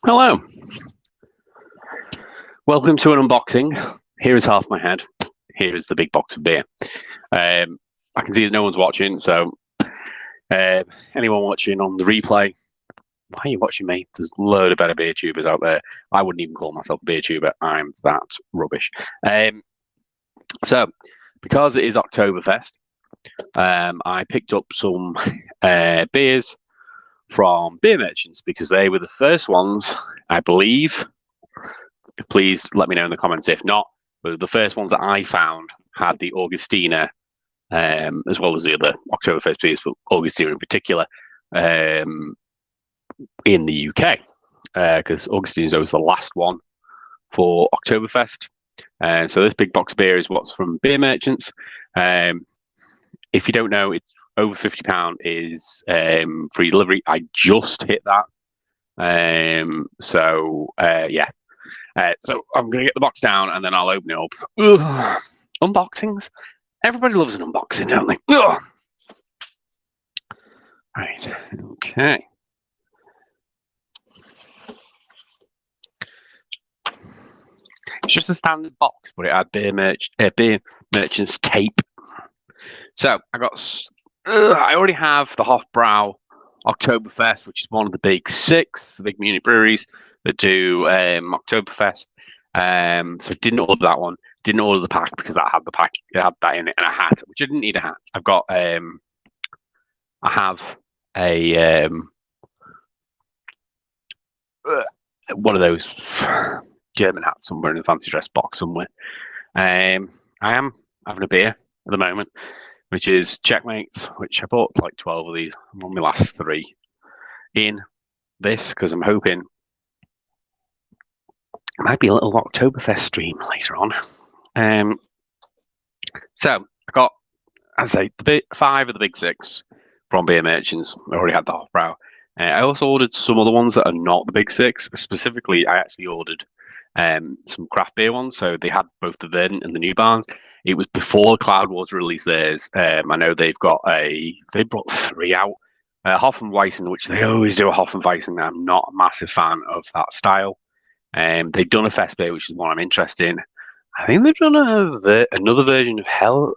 Hello, welcome to an unboxing. Here is half my head. Here is the big box of beer. I can see that no one's watching, so anyone watching on the replay, why are you watching me? There's a load of better beer tubers out there. I wouldn't even call myself a beer tuber. I'm that rubbish. So, because it is Oktoberfest, I picked up some beers from beer merchants because they were the first ones, I believe. Please let me know in the comments if not. But the first ones that I found had the Augustina, as well as the other Oktoberfest beers, but Augustina in particular, in the UK, because Augustina is always the last one for Oktoberfest. So this big box of beer is what's from beer merchants. If you don't know, it's over £50 is free delivery. I just hit that. Yeah. So I'm going to get the box down and then I'll open it up. Ugh. Unboxings. Everybody loves an unboxing, don't they? Ugh. Right. Okay. It's just a standard box, but it had beer merchant's tape. So I got. I already have the Hofbrau Oktoberfest, which is one of the big six, the big Munich breweries that do Oktoberfest. So I didn't order that one. Didn't order the pack because that had the pack. It had that in it and a hat, which I didn't need a hat. I've got. I have a one of those German hats somewhere in a fancy dress box somewhere. I am having a beer at the moment, which is Checkmates, which I bought like 12 of these. I'm on my last 3 in this because I'm hoping it might be a little Oktoberfest stream later on. So I got, as I say, 5 of the big 6 from beer merchants. I already had the Hofbrau. I also ordered some other ones that are not the big 6. Specifically, I actually ordered some craft beer ones. So they had both the Verdant and the New Barns. It was before Cloud Wars released theirs. I know they brought 3 out. Hoffenweizen, which they always do a Hoffenweizen. I'm not a massive fan of that style. They've done a Fest beer, which is one I'm interested in. I think they've done another version of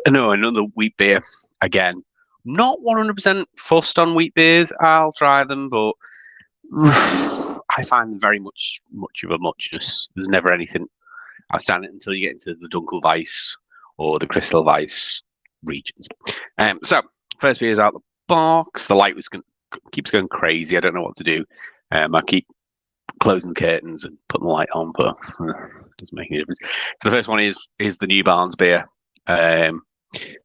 another wheat beer. Again, not 100% fussed on wheat beers. I'll try them, but I find them very much of a muchness. There's never anything outstanding until you get into the Dunkelweiss or the Crystal Weiss regions. So first beer is out the box. The light keeps going crazy. I don't know what to do. I keep closing the curtains and putting the light on, but doesn't make any difference. So the first one is the New Barns beer. This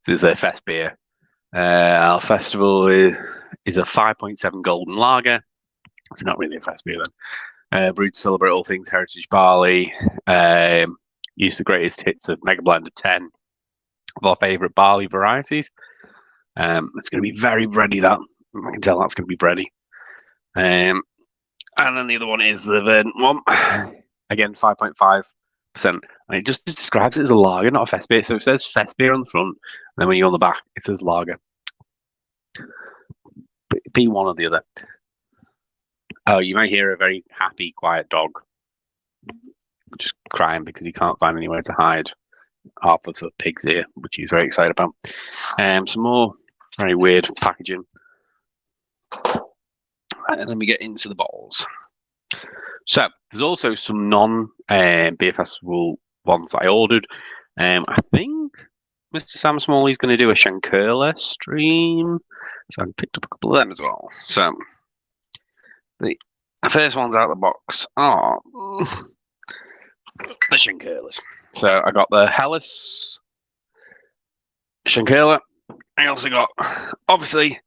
is their Fest beer. Our festival is a 5.7 golden lager. It's not really a Fest beer then. Brewed to celebrate all things heritage barley. Use the greatest hits of Mega Blend of 10 of our favourite barley varieties. It's going to be very bready, that. I can tell that's going to be bready. And then the other one is the Verdant one. Again, 5.5%. And it just describes it as a lager, not a Fest beer. So it says Fest beer on the front. And then when you're on the back, it says lager. Be one or the other. Oh, you might hear a very happy, quiet dog just crying because he can't find anywhere to hide half of the pig's ear, which he's very excited about. Some more very weird packaging. And then we get into the bottles. So there's also some non-beer festival ones that I ordered. I think Mr. Sam Smalley's going to do a Shankerla stream, so I picked up a couple of them as well. So the first ones out of the box are the Shankerlas. So I got the Helles Shankerla. I also got, obviously,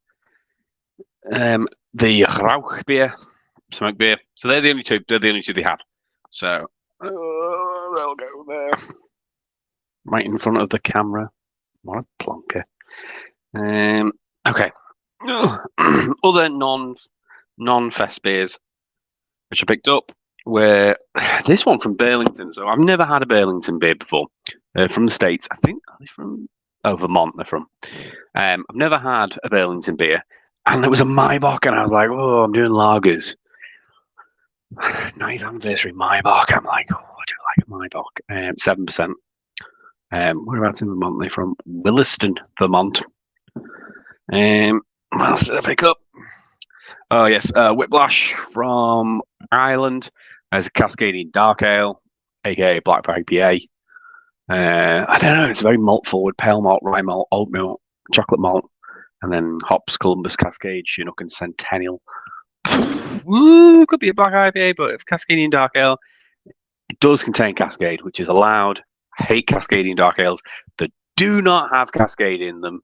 the Rauch beer, smoke beer. So they're the only two. They're the only two they had. So they'll go there, right in front of the camera. What a plonker. Okay. Other non-fest beers which I picked up were this one from Burlington. So I've never had a Burlington beer before. From the States, I think. Are they from Vermont? They're from. I've never had a Burlington beer. And it was a Maibock, and I was like, oh, I'm doing lagers. Ninth anniversary Maybach. I'm like, oh, I do like a Maybach. 7%. Whereabouts in Vermont? They're from Williston, Vermont. What else did I pick up? Oh yes, Whiplash from Ireland as a Cascading Dark Ale, aka Black IPA. I don't know. It's very malt forward: pale malt, rye malt, oat milk, chocolate malt, and then hops: Columbus, Cascade, Chinook, and Centennial. Woo, could be a Black IPA, but if Cascading Dark Ale, it does contain Cascade, which is allowed. I hate Cascading Dark Ales that do not have Cascade in them.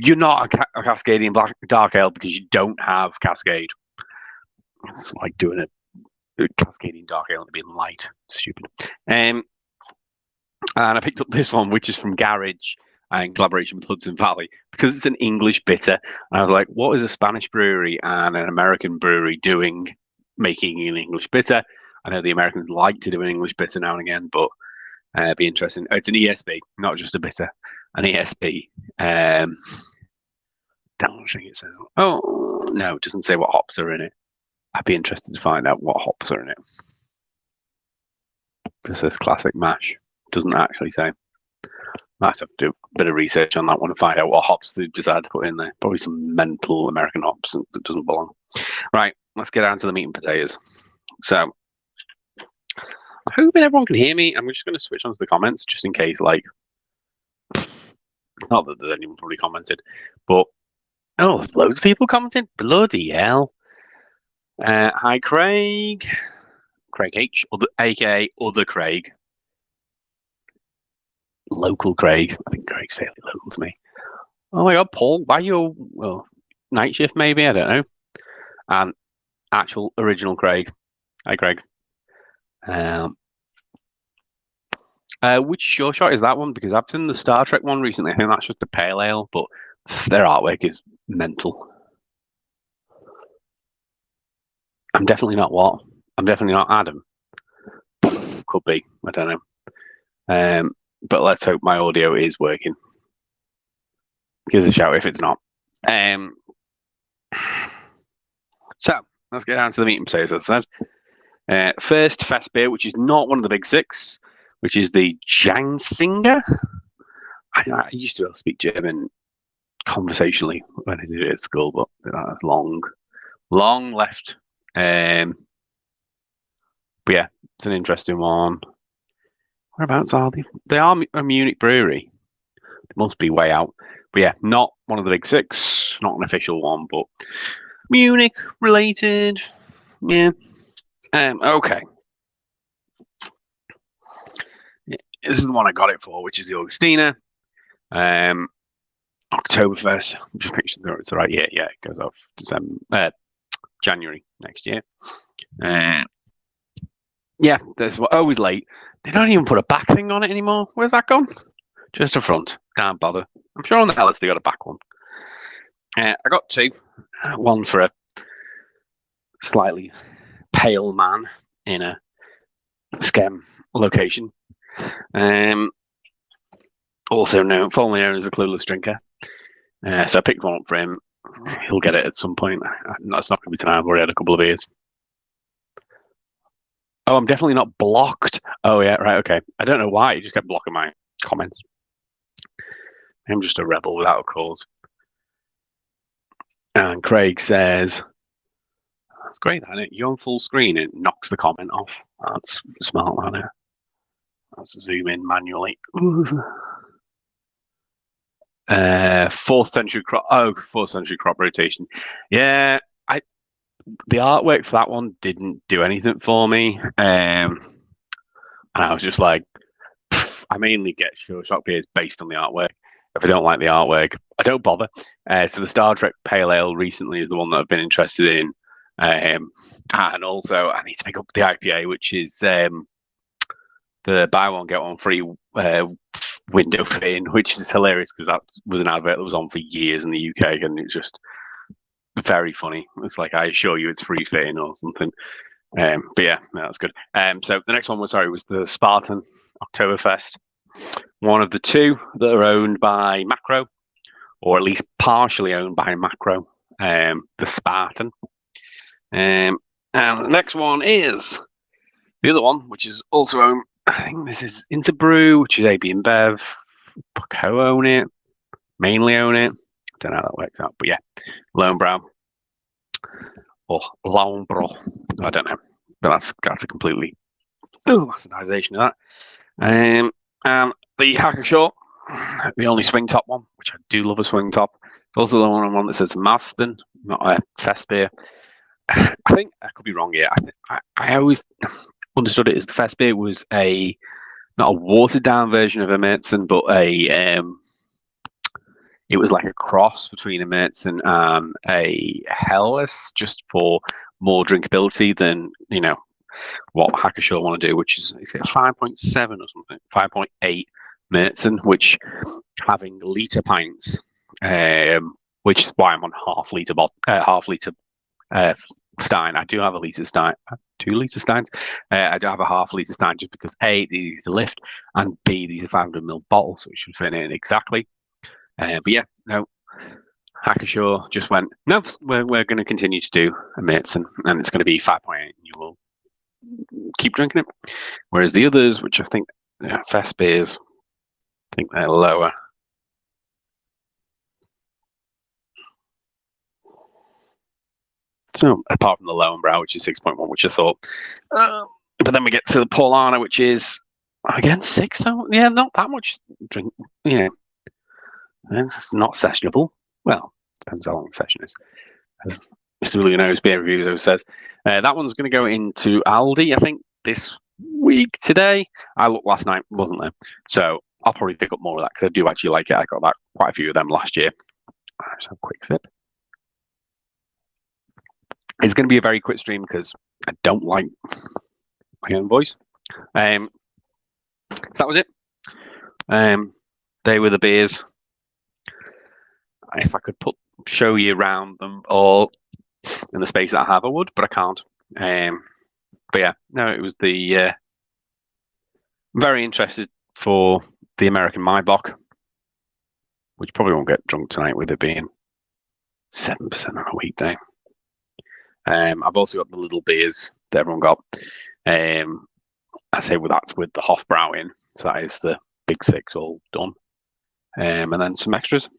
You're not a Cascading Dark Ale because you don't have Cascade. It's like doing a Cascading Dark Ale and being light. Stupid. And I picked up this one, which is from Garage in collaboration with Hudson Valley, because it's an English bitter. And I was like, what is a Spanish brewery and an American brewery doing making an English bitter? I know the Americans like to do an English bitter now and again, but it'd be interesting. It's an ESB, not just a bitter, an ESB. Don't think it says. Oh no, it doesn't say what hops are in it. I'd be interested to find out what hops are in it. This says classic mash. Doesn't actually say. Might have to do a bit of research on that one and find out what hops they decided to put in there. Probably some mental American hops that doesn't belong. Right, let's get down to the meat and potatoes. So, I'm hoping everyone can hear me. I'm just going to switch on to the comments just in case, like, not that there's anyone probably commented, but oh, there's loads of people commenting. Bloody hell. Hi, Craig. Craig H, aka Other Craig. Local Craig. I think Craig's fairly local to me. Oh my god, Paul, why you night shift maybe? I don't know. And actual original Craig. Hi, Craig. Which Sure Shot is that one? Because I've seen the Star Trek one recently. I think that's just a pale ale, but their artwork is mental. I'm definitely not what? I'm definitely not Adam. Could be. I don't know. But let's hope my audio is working. Give us a shout if it's not. So let's get down to the meat and potatoes, as I said. First Fest beer, which is not one of the big six, which is the Jansinger. I used to be able to speak German conversationally when I did it at school, but that's long left. But yeah, it's an interesting one. Whereabouts are they? They are a Munich brewery. They must be way out. But yeah, not one of the big six, not an official one, but Munich related. Yeah. Okay. This is the one I got it for, which is the Augustina. Oktoberfest. Just make sure it's the right year. Yeah, it goes off January next year. Yeah, that's always late. They don't even put a back thing on it anymore. Where's that gone? Just a front. Can't bother. I'm sure on the Hellas they got a back one. I got two. One for a slightly pale man in a scam location. Also formerly known as a clueless drinker. So I picked one up for him. He'll get it at some point. It's not going to be tonight. I've already had a couple of beers. Oh, I'm definitely not blocked. Oh, yeah, right, okay. I don't know why. He just kept blocking my comments. I'm just a rebel without a cause. And Craig says, that's great, isn't it? You're on full screen. It knocks the comment off. That's smart, isn't it? Let's zoom in manually. Fourth century crop rotation. Yeah, the artwork for that one didn't do anything for me. And I was just like, I mainly get Sure Shot beers based on the artwork. If I don't like the artwork, I don't bother. So the Star Trek Pale Ale recently is the one that I've been interested in. And also I need to pick up the IPA, which is the buy one, get one free window fitting, which is hilarious because that was an advert that was on for years in the UK and it's just very funny. It's like, I assure you it's free fitting or something. But yeah, that's good. So the next one was the Spartan Oktoberfest. One of the two that are owned by Macro, or at least partially owned by Macro, the Spartan. And And the next one is the other one, which is also owned. I think this is Interbrew, which is AB InBev. Co-own it, mainly own it. I don't know how that works out, but yeah, Lonebrow or Lonebro. I don't know, but that's a completely bastardization of that. And the Hacker-Pschorr, the only swing top one, which I do love a swing top. It's also the one that says Maston, not a Fest beer. I think I could be wrong here. I always understood it as the Fest beer was not a watered down version of a Märzen, but it was like a cross between a Märzen and a Helles, just for more drinkability than what Hacker-Pschorr want to do, which is 5.7 or something, 5.8 Märzen, which having litre pints, which is why I'm on half litre Stein. I do have a litre Stein, 2 litre Steins. I do have a half litre Stein just because A, it's easy to lift, and B, these are 500ml bottles, so it should fit in exactly. But yeah, no, Hacker-Pschorr just went, no, we're going to continue to do a Märzen, and it's going to be 5.8, and you will keep drinking it. Whereas the others, which I think Fest beers, I think they're lower. So apart from the Lowenbrau, which is 6.1, which I thought, but then we get to the Paulaner, which is again 6. So yeah, not that much drink. It's not sessionable. Well, depends how long the session is. As Mr. William knows, beer reviews says that one's going to go into Aldi, I think, this week today. I looked last night, wasn't there? So I'll probably pick up more of that because I do actually like it. I got quite a few of them last year. Just have a quick sip. It's going to be a very quick stream because I don't like my own voice. So that was it. They were the beers. If I could show you around them all in the space that I have, I would, but I can't. But yeah, no, it was the very interested for the American Maibock, which probably won't get drunk tonight with it being 7% on a weekday. I've also got the little beers that everyone got. I say that's with the Hofbrau in, so that is the big 6 all done. And then some extras.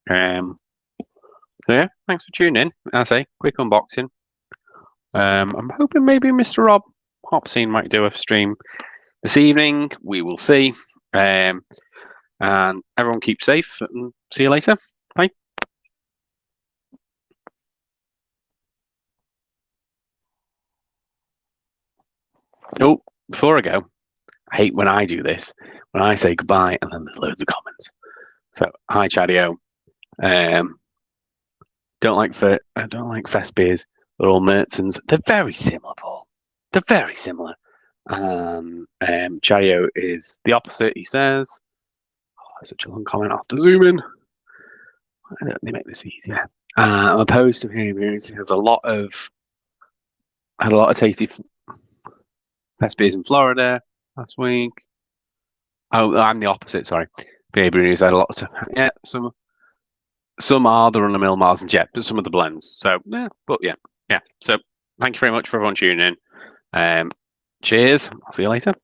So yeah, thanks for tuning in. I say, quick unboxing. I'm hoping maybe Mr. Rob Hopscene might do a stream this evening. We will see. And everyone keep safe and see you later. Bye. Oh, before I go, I hate when I do this, when I say goodbye and then there's loads of comments. So, hi, Chadio. I don't like Fest beers. They're all Märzens. They're very similar, Paul. They're very similar. Chadio is the opposite, he says. Oh, such a long comment. I have to zoom in. Let me make this easier. I'm opposed to him. He has had a lot of tasty Fest beers in Florida last week. Oh, I'm the opposite. Sorry. Beer Brewers had a lot of some are the run-of-the-mill Mars and Jet, but some of the blends. So yeah, but yeah. So thank you very much for everyone tuning in. Cheers. I'll see you later.